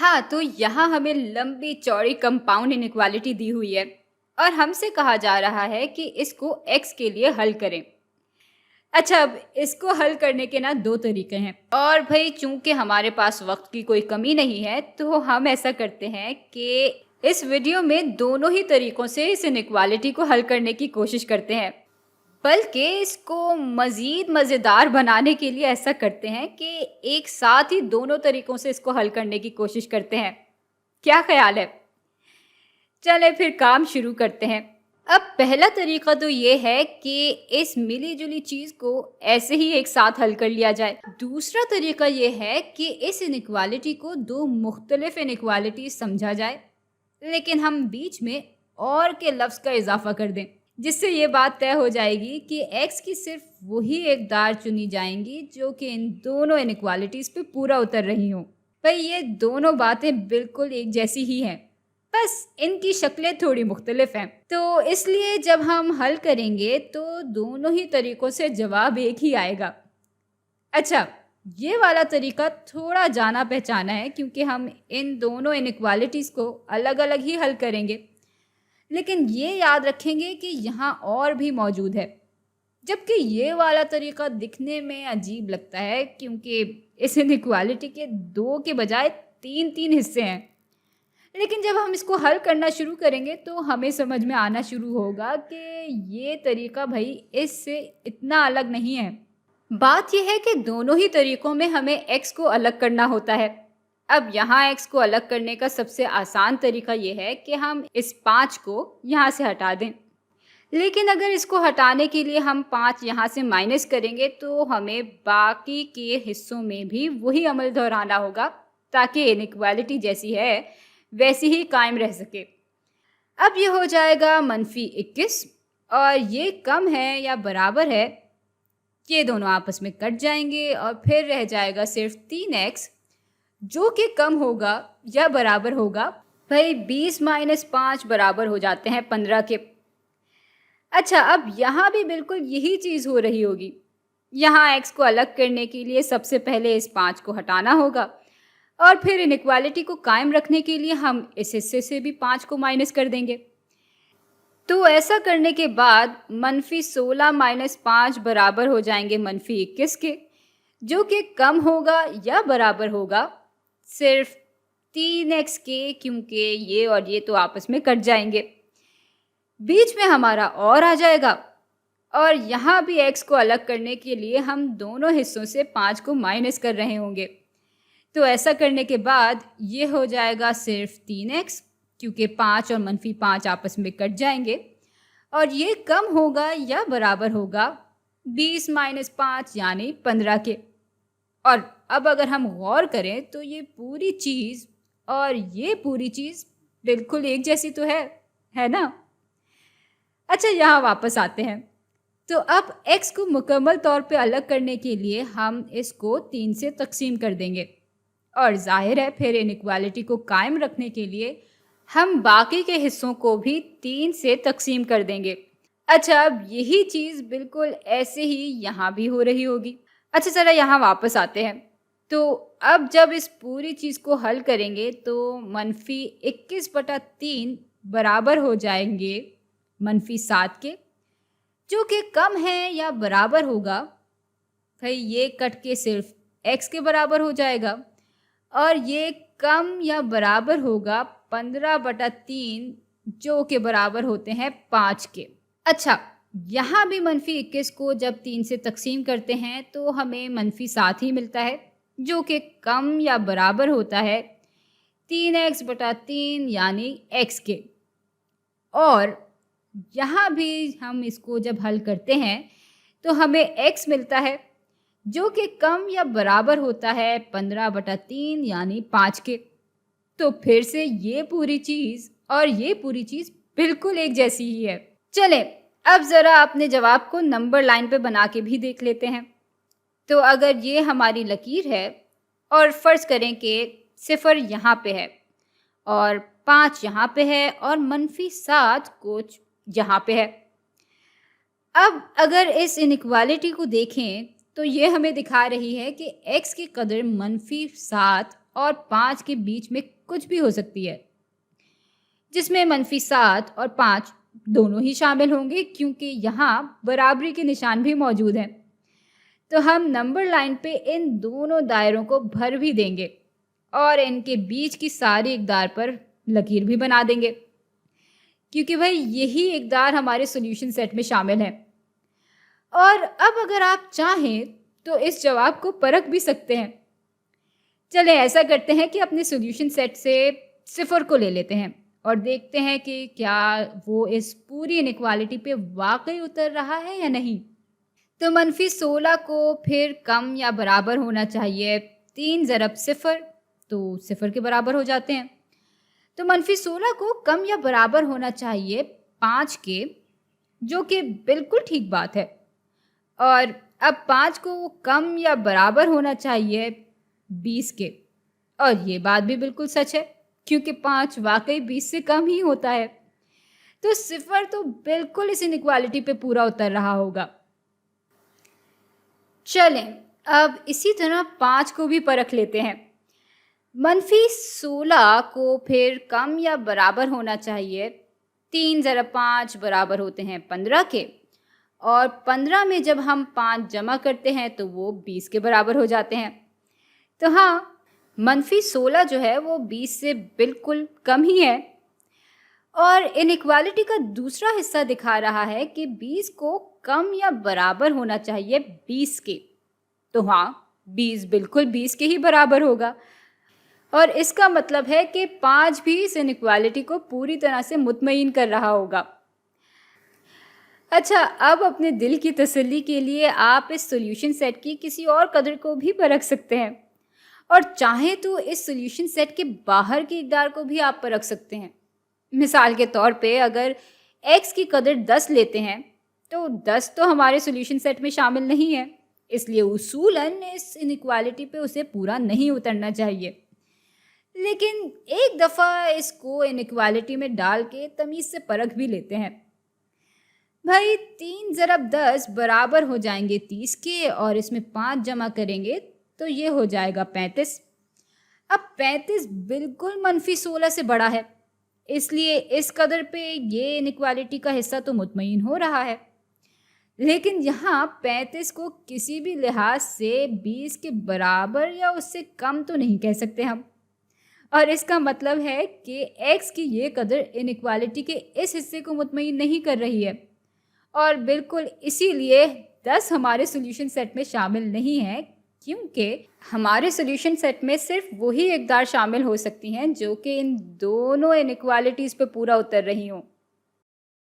हाँ, तो यहाँ हमें लंबी चौड़ी कंपाउंड इनइक्वालिटी दी हुई है और हमसे कहा जा रहा है कि इसको x के लिए हल करें। अच्छा, अब इसको हल करने के ना दो तरीके हैं और भाई चूंकि हमारे पास वक्त की कोई कमी नहीं है तो हम ऐसा करते हैं कि इस वीडियो में दोनों ही तरीकों से इस इनइक्वालिटी को हल करने की कोशिश करते हैं। बल्कि इसको मज़ीद मज़ेदार बनाने के लिए ऐसा करते हैं कि एक साथ ही दोनों तरीकों से इसको हल करने की कोशिश करते हैं। क्या ख्याल है? चलें फिर काम शुरू करते हैं। अब पहला तरीका तो ये है कि इस मिली जुली चीज़ को ऐसे ही एक साथ हल कर लिया जाए। दूसरा तरीका ये है कि इस इनइक्वालिटी को दो मुख्तलिफ इनइक्वालिटी समझा जाए, लेकिन हम बीच में और के लफ्ज़ का इजाफा कर दें, जिससे ये बात तय हो जाएगी कि x की सिर्फ वही एक दार चुनी जाएंगी जो कि इन दोनों इनइक्वालिटीज़ पे पूरा उतर रही हों। भाई ये दोनों बातें बिल्कुल एक जैसी ही हैं, बस इनकी शक्लें थोड़ी मुख्तलिफ हैं। तो इसलिए जब हम हल करेंगे तो दोनों ही तरीक़ों से जवाब एक ही आएगा। अच्छा, ये वाला तरीका थोड़ा जाना पहचाना है क्योंकि हम इन दोनों इनइक्वालिटीज़ को अलग अलग ही हल करेंगे, लेकिन ये याद रखेंगे कि यहाँ और भी मौजूद है। जबकि ये वाला तरीका दिखने में अजीब लगता है क्योंकि इस इनइक्वालिटी के दो के बजाय तीन तीन हिस्से हैं, लेकिन जब हम इसको हल करना शुरू करेंगे तो हमें समझ में आना शुरू होगा कि ये तरीका भाई इससे इतना अलग नहीं है। बात यह है कि दोनों ही तरीक़ों में हमें x को अलग करना होता है। अब यहाँ x को अलग करने का सबसे आसान तरीका ये है कि हम इस 5 को यहाँ से हटा दें, लेकिन अगर इसको हटाने के लिए हम 5 यहाँ से माइनस करेंगे तो हमें बाकी के हिस्सों में भी वही अमल दोहराना होगा ताकि इनइक्वालिटी जैसी है वैसी ही कायम रह सके। अब ये हो जाएगा -21 और ये कम है या बराबर है, ये दोनों आपस में कट जाएंगे और फिर रह जाएगा सिर्फ 3x जो कि कम होगा या बराबर होगा। भाई 20 - 5 बराबर हो जाते हैं 15 के। अच्छा, अब यहाँ भी बिल्कुल यही चीज़ हो रही होगी। यहाँ x को अलग करने के लिए सबसे पहले इस 5 को हटाना होगा और फिर इनइक्वालिटी को कायम रखने के लिए हम इस हिस्से से भी 5 को माइनस कर देंगे। तो ऐसा करने के बाद -16 - 5 बराबर हो जाएंगे -21 के, जो कि कम होगा या बराबर होगा सिर्फ 3x के, क्योंकि ये और ये तो आपस में कट जाएंगे। बीच में हमारा और आ जाएगा और यहाँ भी x को अलग करने के लिए हम दोनों हिस्सों से 5 को माइनस कर रहे होंगे। तो ऐसा करने के बाद ये हो जाएगा सिर्फ 3x, क्योंकि 5 और -5 आपस में कट जाएंगे और ये कम होगा या बराबर होगा 20 - 5 यानी 15 के। और अब अगर हम गौर करें तो ये पूरी चीज़ और ये पूरी चीज़ बिल्कुल एक जैसी तो है ना? अच्छा, यहाँ वापस आते हैं। तो अब x को मुकम्मल तौर पे अलग करने के लिए हम इसको 3 से तकसीम कर देंगे और जाहिर है फिर इनइक्वालिटी को कायम रखने के लिए हम बाकी के हिस्सों को भी 3 से तकसीम कर देंगे। अच्छा, अब यही चीज़ बिल्कुल ऐसे ही यहाँ भी हो रही होगी। अच्छा, ज़रा यहाँ वापस आते हैं। तो अब जब इस पूरी चीज़ को हल करेंगे तो -21/3 बराबर हो जाएंगे -7 के, जो कि कम है या बराबर होगा। भाई ये कट के सिर्फ x के बराबर हो जाएगा और ये कम या बराबर होगा 15/3, जो के बराबर होते हैं 5 के। अच्छा, यहाँ भी -21 को जब 3 से तकसीम करते हैं तो हमें -7 ही मिलता है, जो कि कम या बराबर होता है 3x/3 यानी x के। और यहाँ भी हम इसको जब हल करते हैं तो हमें x मिलता है, जो कि कम या बराबर होता है 15/3 यानी 5 के। तो फिर से ये पूरी चीज़ और ये पूरी चीज़ बिल्कुल एक जैसी ही है। चलें, अब ज़रा अपने जवाब को नंबर लाइन पे बना के भी देख लेते हैं। तो अगर ये हमारी लकीर है और फ़र्ज़ करें कि 0 यहाँ पे है और 5 यहाँ पे है और -7 कुछ यहाँ पे है। अब अगर इस इनइक्वालिटी को देखें तो ये हमें दिखा रही है कि x की कदर -7 और 5 के बीच में कुछ भी हो सकती है, जिसमें -7 और 5 दोनों ही शामिल होंगे, क्योंकि यहाँ बराबरी के निशान भी मौजूद हैं। तो हम नंबर लाइन पे इन दोनों दायरों को भर भी देंगे और इनके बीच की सारी इकदार पर लकीर भी बना देंगे, क्योंकि भाई यही इकदार हमारे सॉल्यूशन सेट में शामिल है। और अब अगर आप चाहें तो इस जवाब को परख भी सकते हैं। चलें ऐसा करते हैं कि अपने सॉल्यूशन सेट से 0 को ले लेते हैं और देखते हैं कि क्या वो इस पूरी इनइक्वालिटी पे वाकई उतर रहा है या नहीं। तो -16 को फिर कम या बराबर होना चाहिए 3 ज़रब 0, तो 0 के बराबर हो जाते हैं। तो -16 को कम या बराबर होना चाहिए 5 के, जो कि बिल्कुल ठीक बात है। और अब 5 को कम या बराबर होना चाहिए 20 के, और ये बात भी बिल्कुल सच है, क्योंकि 5 वाकई 20 से कम ही होता है। तो 0 तो बिल्कुल इस इनइक्वालिटी पे पूरा उतर रहा होगा। चलें अब इसी तरह 5 को भी परख लेते हैं। -16 को फिर कम या बराबर होना चाहिए 3 ज़रब 5 बराबर होते हैं 15 के, और 15 में जब हम 5 जमा करते हैं तो वो 20 के बराबर हो जाते हैं। तो हाँ, -16 जो है वो 20 से बिल्कुल कम ही है। और इनइक्वालिटी का दूसरा हिस्सा दिखा रहा है कि 20 को कम या बराबर होना चाहिए 20 के। तो हाँ, 20 बिल्कुल 20 के ही बराबर होगा, और इसका मतलब है कि 5 भी इस इनइक्वालिटी को पूरी तरह से मुतमईन कर रहा होगा। अच्छा, अब अपने दिल की तसल्ली के लिए आप इस सॉल्यूशन सेट की किसी और कदर को भी परख सकते हैं, और चाहें तो इस सॉल्यूशन सेट के बाहर की इकदार को भी आप परख सकते हैं। मिसाल के तौर पे अगर x की कदर 10 लेते हैं तो 10 तो हमारे सॉल्यूशन सेट में शामिल नहीं है, इसलिए उसूलन इस इनइक्वालिटी पे उसे पूरा नहीं उतरना चाहिए। लेकिन एक दफ़ा इसको इनइक्वालिटी में डाल के तमीज़ से परख भी लेते हैं। भाई 3 ज़रब 10 बराबर हो जाएंगे 30 के, और इसमें 5 जमा करेंगे तो ये हो जाएगा 35। अब 35 बिल्कुल -16 से बड़ा है, इसलिए इस कदर पे ये इनइक्वालिटी का हिस्सा तो मुतमईन हो रहा है। लेकिन यहाँ 35 को किसी भी लिहाज से 20 के बराबर या उससे कम तो नहीं कह सकते हम, और इसका मतलब है कि x की ये कदर इनइक्वालिटी के इस हिस्से को मुतमईन नहीं कर रही है, और बिल्कुल इसीलिए 10 हमारे सॉल्यूशन सेट में शामिल नहीं है, क्योंकि हमारे सॉल्यूशन सेट में सिर्फ वही इकदार शामिल हो सकती हैं जो कि इन दोनों इनइक्वालिटीज़ पे पूरा उतर रही हों।